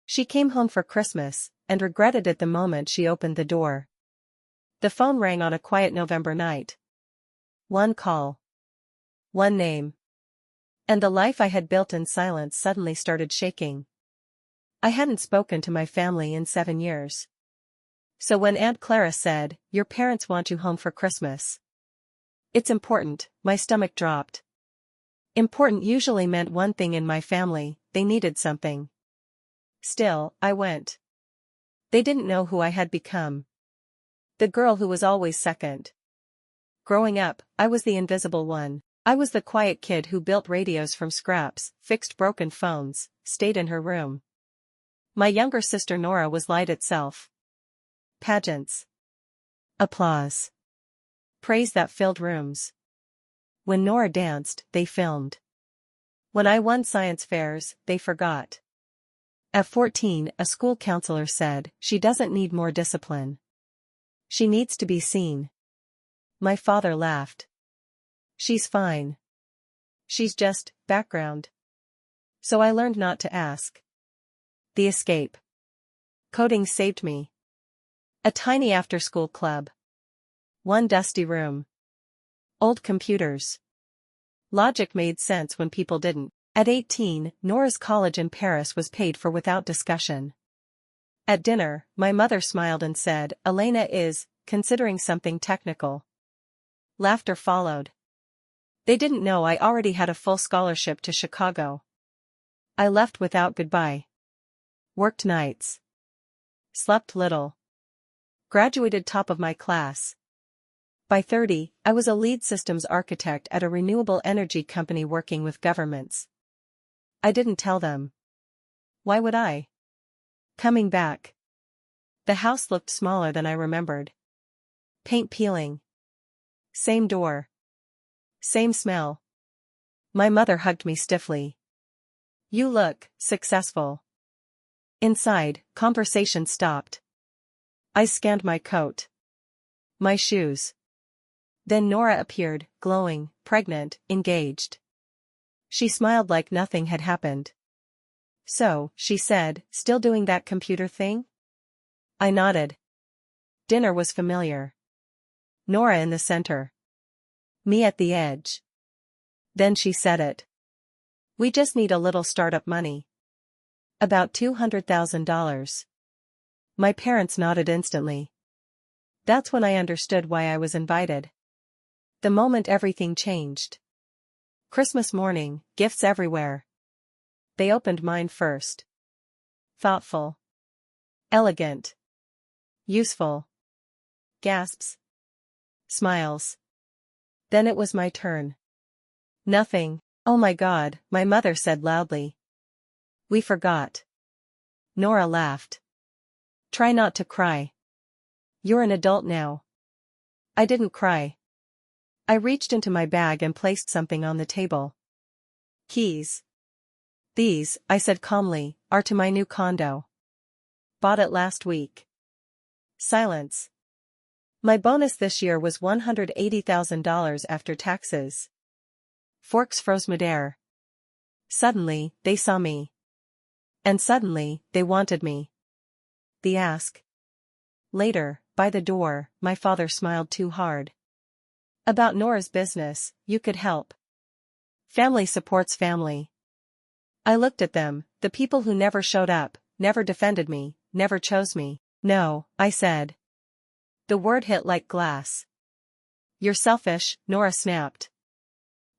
She came home for Christmas, and regretted it the moment she opened the door. The phone rang on a quiet November night. One call. One name. And the life I had built in silence suddenly started shaking. I hadn't spoken to my family in 7 years. So when Aunt Clara said, "Your parents want you home for Christmas. It's important," my stomach dropped. Important usually meant one thing in my family: they needed something. Still, I went. They didn't know who I had become. The girl who was always second. Growing up, I was the invisible one. I was the quiet kid who built radios from scraps, fixed broken phones, stayed in her room. My younger sister Nora was light itself. Pageants. Applause. Praise that filled rooms. When Nora danced, they filmed. When I won science fairs, they forgot. At 14, a school counselor said, "She doesn't need more discipline. She needs to be seen." My father laughed. "She's fine. She's just background." So I learned not to ask. The escape. Coding saved me. A tiny after-school club. One dusty room. Old computers. Logic made sense when people didn't. At 18, Nora's college in Paris was paid for without discussion. At dinner, my mother smiled and said, "Elena is considering something technical." Laughter followed. They didn't know I already had a full scholarship to Chicago. I left without goodbye. Worked nights. Slept little. Graduated top of my class. By 30, I was a lead systems architect at a renewable energy company working with governments. I didn't tell them. Why would I? Coming back. The house looked smaller than I remembered. Paint peeling. Same door. Same smell. My mother hugged me stiffly. "You look successful." Inside, conversation stopped. I scanned my coat. My shoes. Then Nora appeared, glowing, pregnant, engaged. She smiled like nothing had happened. "So," she said, "still doing that computer thing?" I nodded. Dinner was familiar. Nora in the center. Me at the edge. Then she said it. "We just need a little startup money. About $200,000. My parents nodded instantly. That's when I understood why I was invited. The moment everything changed. Christmas morning, gifts everywhere. They opened mine first. Thoughtful. Elegant. Useful. Gasps. Smiles. Then it was my turn. "Nothing. Oh my God," my mother said loudly. "We forgot." Nora laughed. "Try not to cry. You're an adult now." I didn't cry. I reached into my bag and placed something on the table. "Keys. These," I said calmly, "are to my new condo. Bought it last week." Silence. My bonus this year was $180,000 after taxes. Forks froze midair. Suddenly, they saw me. And suddenly, they wanted me. The ask. Later, by the door, my father smiled too hard. "About Nora's business, you could help. Family supports family." I looked at them, the people who never showed up, never defended me, never chose me. "No," I said. The word hit like glass. "You're selfish," Nora snapped.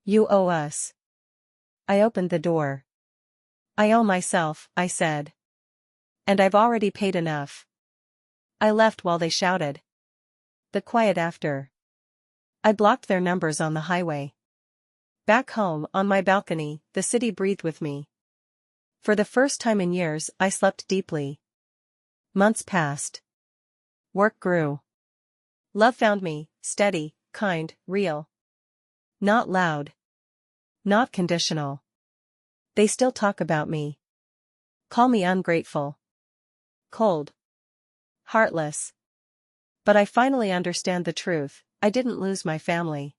"You owe us." I opened the door. "I owe myself," I said. "And I've already paid enough." I left while they shouted. The quiet after. I blocked their numbers on the highway. Back home, on my balcony, the city breathed with me. For the first time in years, I slept deeply. Months passed. Work grew. Love found me, steady, kind, real. Not loud. Not conditional. They still talk about me. Call me ungrateful. Cold. Heartless. But I finally understand the truth. I didn't lose my family.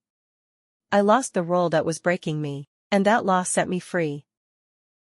I lost the role that was breaking me, and that loss set me free.